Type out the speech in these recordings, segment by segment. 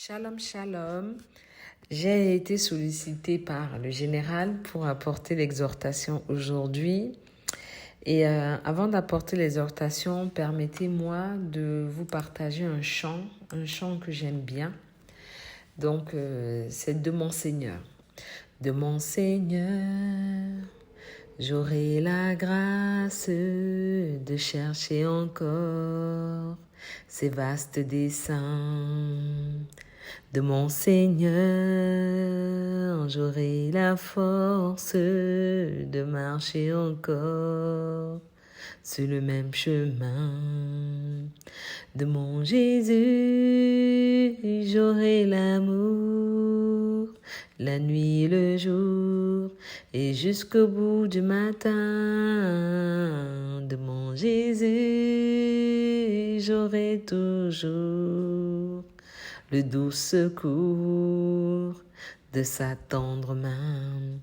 Shalom, shalom. J'ai été sollicitée par le général pour apporter l'exhortation aujourd'hui. Et avant d'apporter l'exhortation, permettez-moi de vous partager un chant que j'aime bien. Donc, c'est de mon Seigneur. De mon Seigneur, j'aurai la grâce de chercher encore ces vastes desseins. De mon Seigneur, j'aurai la force de marcher encore sur le même chemin. De mon Jésus, j'aurai l'amour, la nuit et le jour, et jusqu'au bout du matin. De mon Jésus, j'aurai toujours le doux secours de sa tendre main.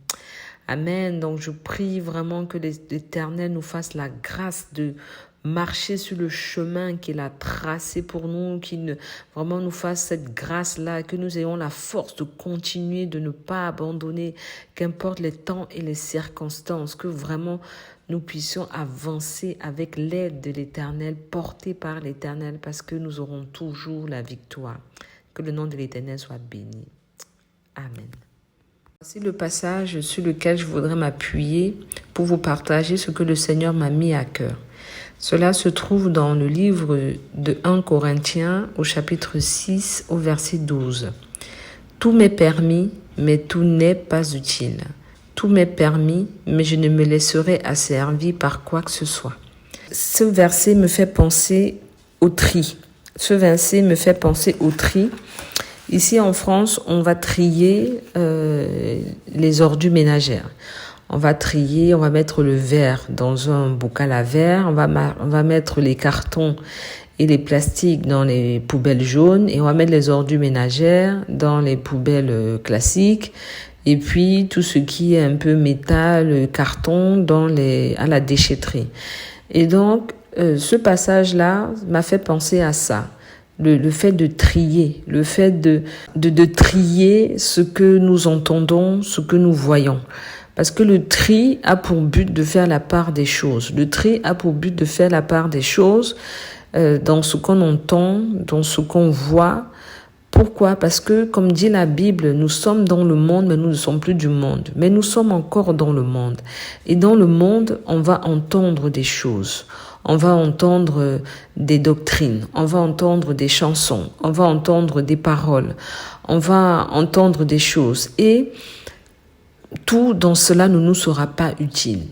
Amen. Donc je prie vraiment que l'Éternel nous fasse la grâce de marcher sur le chemin qu'il a tracé pour nous, qu'il vraiment nous fasse cette grâce-là, que nous ayons la force de continuer, de ne pas abandonner, qu'importe les temps et les circonstances, que vraiment nous puissions avancer avec l'aide de l'Éternel, portés par l'Éternel, parce que nous aurons toujours la victoire. Que le nom de l'Éternel soit béni. Amen. Voici le passage sur lequel je voudrais m'appuyer pour vous partager ce que le Seigneur m'a mis à cœur. Cela se trouve dans le livre de 1 Corinthiens au chapitre 6 au verset 12. Tout m'est permis, mais tout n'est pas utile. Tout m'est permis, mais je ne me laisserai asservir par quoi que ce soit. Ce verset me fait penser au tri. Ici en France, on va trier les ordures ménagères. On va trier, on va mettre le verre dans un bocal à verre, on va mettre les cartons et les plastiques dans les poubelles jaunes et on va mettre les ordures ménagères dans les poubelles classiques et puis tout ce qui est un peu métal, carton à la déchetterie. Et donc, ce passage-là m'a fait penser à ça. Le fait de trier, le fait de trier ce que nous entendons, ce que nous voyons. Parce que le tri a pour but de faire la part des choses. Le tri a pour but de faire la part des choses dans ce qu'on entend, dans ce qu'on voit. Pourquoi? Parce que, comme dit la Bible, nous sommes dans le monde, mais nous ne sommes plus du monde. Mais nous sommes encore dans le monde. Et dans le monde, on va entendre des choses. On va entendre des doctrines, on va entendre des chansons, on va entendre des paroles, on va entendre des choses. Et tout dans cela ne nous sera pas utile.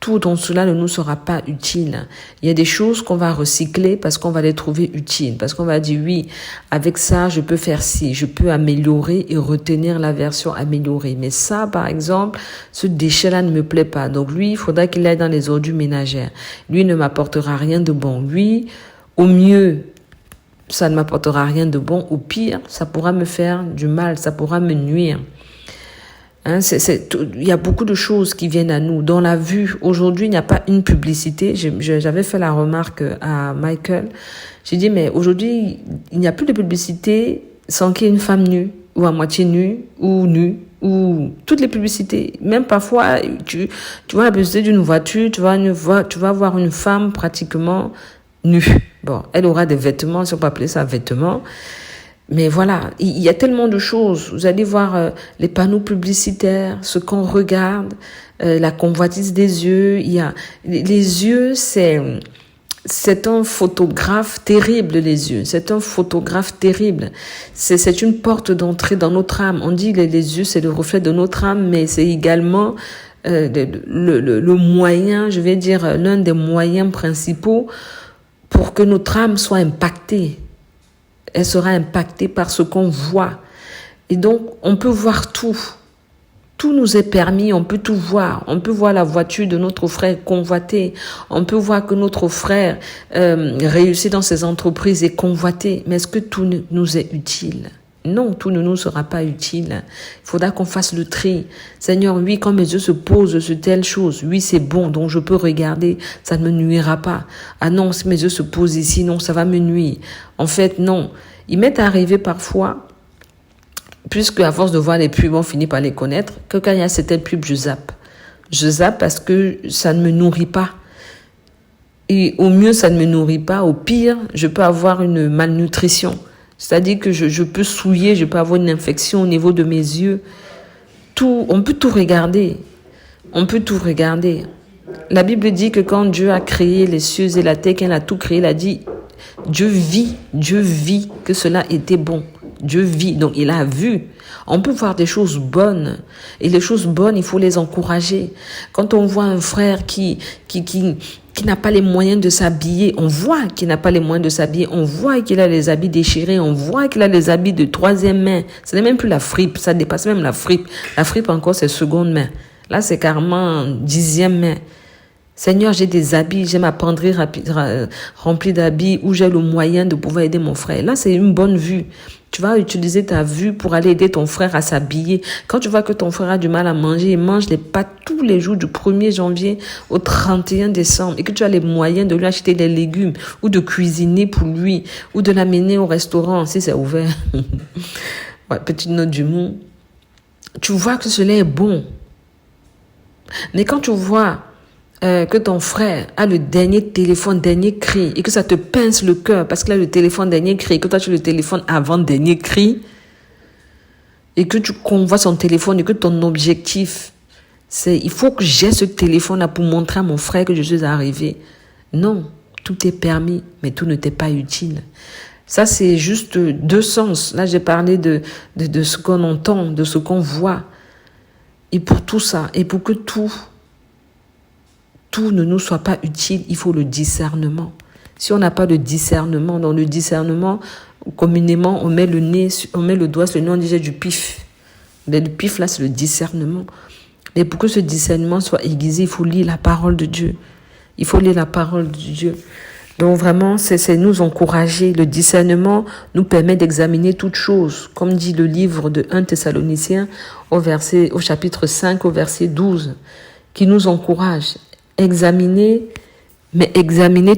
Tout dans cela ne nous sera pas utile. Il y a des choses qu'on va recycler parce qu'on va les trouver utiles. Parce qu'on va dire, oui, avec ça, je peux faire ci, je peux améliorer et retenir la version améliorée. Mais ça, par exemple, ce déchet-là ne me plaît pas. Donc lui, il faudra qu'il aille dans les ordures ménagères. Lui ne m'apportera rien de bon. Lui, au mieux, ça ne m'apportera rien de bon. Au pire, ça pourra me faire du mal, ça pourra me nuire. Il y a beaucoup de choses qui viennent à nous. Dans la vue, aujourd'hui, il n'y a pas une publicité. J'avais fait la remarque à Michael. J'ai dit, mais aujourd'hui, il n'y a plus de publicité sans qu'il y ait une femme nue, ou à moitié nue, ou toutes les publicités. Même parfois, tu vois la publicité d'une voiture, tu vas voir une femme pratiquement nue. Bon, elle aura des vêtements, si on peut appeler ça vêtements. Mais voilà, il y a tellement de choses. Vous allez voir les panneaux publicitaires, ce qu'on regarde, la convoitise des yeux. Il y a les yeux, c'est un photographe terrible, les yeux. C'est un photographe terrible. C'est une porte d'entrée dans notre âme. On dit que les yeux, c'est le reflet de notre âme, mais c'est également le moyen, je vais dire, l'un des moyens principaux pour que notre âme soit impactée. Elle sera impactée par ce qu'on voit. Et donc, on peut voir tout. Tout nous est permis, on peut tout voir. On peut voir la voiture de notre frère convoitée. On peut voir que notre frère réussit dans ses entreprises et convoité. Mais est-ce que tout nous est utile? Non, tout ne nous sera pas utile. Il faudra qu'on fasse le tri. Seigneur, oui, quand mes yeux se posent sur telle chose, oui, c'est bon, donc je peux regarder, ça ne me nuira pas. Ah non, si mes yeux se posent ici, non, ça va me nuire. En fait, non. Il m'est arrivé parfois puisque à force de voir les pubs, on finit par les connaître, que quand il y a certaines pubs, je zappe. Je zappe parce que ça ne me nourrit pas. Et au mieux, ça ne me nourrit pas. Au pire, je peux avoir une malnutrition. C'est-à-dire que je peux souiller, je peux avoir une infection au niveau de mes yeux. On peut tout regarder. On peut tout regarder. La Bible dit que quand Dieu a créé les cieux et la terre, qu'il a tout créé, il a dit, Dieu vit que cela était bon. Dieu vit, donc il a vu. On peut voir des choses bonnes. Et les choses bonnes, il faut les encourager. Quand on voit un frère qui n'a pas les moyens de s'habiller, on voit qu'il n'a pas les moyens de s'habiller, on voit qu'il a les habits déchirés, on voit qu'il a les habits de troisième main. Ce n'est même plus la fripe, ça dépasse même la fripe. La fripe encore, c'est seconde main. Là, c'est carrément 10e main. Seigneur, j'ai des habits, j'ai ma penderie remplie d'habits où j'ai le moyen de pouvoir aider mon frère. Là, c'est une bonne vue. Tu vas utiliser ta vue pour aller aider ton frère à s'habiller. Quand tu vois que ton frère a du mal à manger, il mange les pâtes tous les jours du 1er janvier au 31 décembre et que tu as les moyens de lui acheter des légumes ou de cuisiner pour lui ou de l'amener au restaurant si c'est ouvert. Ouais, petite note d'humour. Tu vois que cela est bon. Mais quand tu vois que ton frère a le dernier téléphone, dernier cri, et que ça te pince le cœur parce qu'il a le téléphone dernier cri, et que toi tu as le téléphone avant dernier cri, et que tu convois son téléphone, et que ton objectif, c'est il faut que j'ai ce téléphone-là pour montrer à mon frère que je suis arrivé. Non, tout est permis, mais tout ne t'est pas utile. Ça, c'est juste deux sens. Là, j'ai parlé de ce qu'on entend, de ce qu'on voit. Et pour tout ça, et pour que tout ne nous soit pas utile, il faut le discernement. Si on n'a pas de discernement, dans le discernement, communément, on met le doigt sur le nez, on disait du pif. Mais le pif, là, c'est le discernement. Mais pour que ce discernement soit aiguisé, il faut lire la parole de Dieu. Il faut lire la parole de Dieu. Donc vraiment, c'est nous encourager. Le discernement nous permet d'examiner toutes choses. Comme dit le livre de 1 Thessaloniciens au chapitre 5, au verset 12, qui nous encourage. Examiner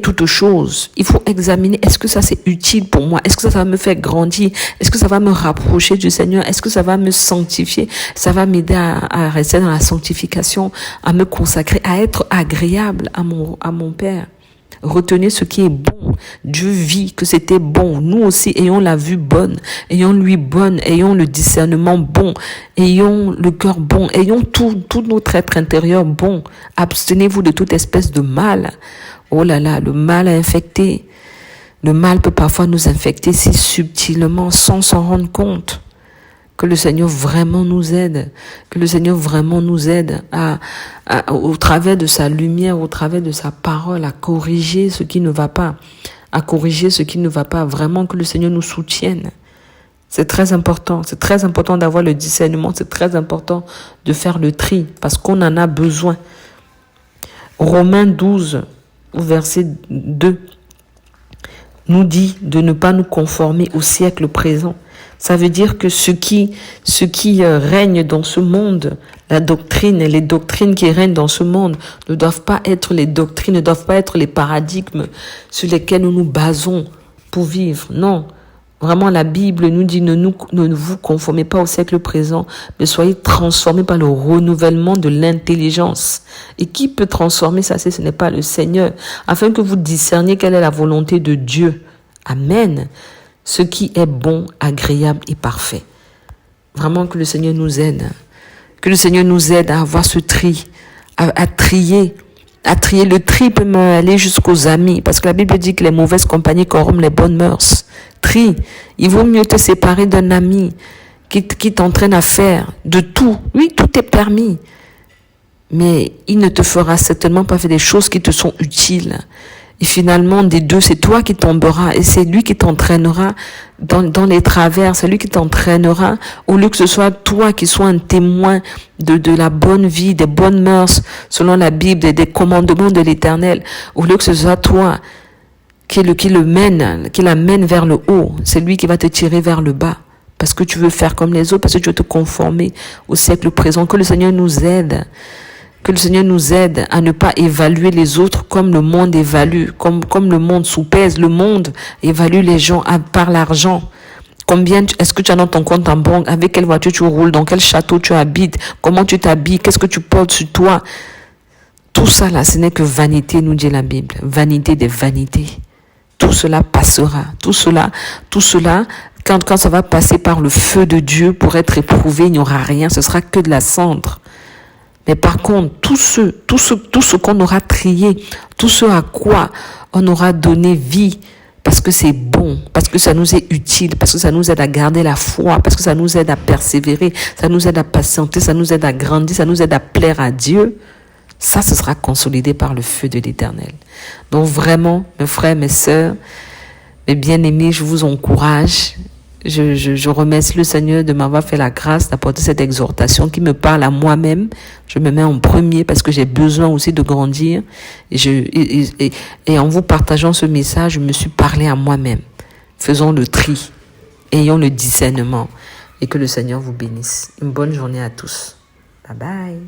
toutes choses. Il faut examiner, est-ce que ça c'est utile pour moi? Est-ce que ça va me faire grandir? Est-ce que ça va me rapprocher du Seigneur? Est-ce que ça va me sanctifier? Ça va m'aider à rester dans la sanctification, à me consacrer, à être agréable à mon Père. Retenez ce qui est bon. Dieu vit que c'était bon. Nous aussi, ayons la vue bonne, ayons l'ouïe bonne, ayons le discernement bon, ayons le cœur bon, ayons tout notre être intérieur bon. Abstenez-vous de toute espèce de mal. Oh là là, le mal a infecté. Le mal peut parfois nous infecter si subtilement, sans s'en rendre compte. Que le Seigneur vraiment nous aide. Que le Seigneur vraiment nous aide au travers de sa lumière, au travers de sa parole, à corriger ce qui ne va pas. À corriger ce qui ne va pas. Vraiment que le Seigneur nous soutienne. C'est très important. C'est très important d'avoir le discernement. C'est très important de faire le tri parce qu'on en a besoin. Romains 12, verset 2, nous dit de ne pas nous conformer au siècle présent. Ça veut dire que ce qui règne dans ce monde, les doctrines qui règnent dans ce monde ne doivent pas être les doctrines, ne doivent pas être les paradigmes sur lesquels nous nous basons pour vivre. Non. Vraiment, la Bible nous dit ne vous conformez pas au siècle présent, mais soyez transformés par le renouvellement de l'intelligence. Et qui peut transformer ça? Ce n'est pas le Seigneur. Afin que vous discerniez quelle est la volonté de Dieu. Amen. Ce qui est bon, agréable et parfait. Vraiment que le Seigneur nous aide. Que le Seigneur nous aide à avoir ce tri, à trier. À trier. Le tri peut aller jusqu'aux amis. Parce que la Bible dit que les mauvaises compagnies corrompent les bonnes mœurs. Tri. Il vaut mieux te séparer d'un ami qui t'entraîne à faire de tout. Oui, tout est permis. Mais il ne te fera certainement pas faire des choses qui te sont utiles. Et finalement, des deux, c'est toi qui tomberas et c'est lui qui t'entraînera dans les travers. C'est lui qui t'entraînera au lieu que ce soit toi qui sois un témoin de la bonne vie, des bonnes mœurs, selon la Bible, des commandements de l'Éternel. Au lieu que ce soit toi qui l'amène vers le haut. C'est lui qui va te tirer vers le bas. Parce que tu veux faire comme les autres, parce que tu veux te conformer au siècle présent. Que le Seigneur nous aide. Que le Seigneur nous aide à ne pas évaluer les autres comme le monde évalue, comme le monde soupèse. Le monde évalue les gens par l'argent. Combien est-ce que tu as dans ton compte en banque? Avec quelle voiture tu roules? Dans quel château tu habites? Comment tu t'habilles? Qu'est-ce que tu portes sur toi? Tout ça là, ce n'est que vanité, nous dit la Bible. Vanité des vanités. Tout cela passera. Tout cela, quand ça va passer par le feu de Dieu pour être éprouvé, il n'y aura rien. Ce sera que de la cendre. Mais par contre, tout ce qu'on aura trié, tout ce à quoi on aura donné vie, parce que c'est bon, parce que ça nous est utile, parce que ça nous aide à garder la foi, parce que ça nous aide à persévérer, ça nous aide à patienter, ça nous aide à grandir, ça nous aide à plaire à Dieu, ça, ce sera consolidé par le feu de l'Éternel. Donc vraiment, mes frères, mes sœurs, mes bien-aimés, je vous encourage. Je remercie le Seigneur de m'avoir fait la grâce d'apporter cette exhortation qui me parle à moi-même. Je me mets en premier parce que j'ai besoin aussi de grandir. Et en vous partageant ce message, je me suis parlé à moi-même. Faisons le tri, ayons le discernement et que le Seigneur vous bénisse. Une bonne journée à tous. Bye bye.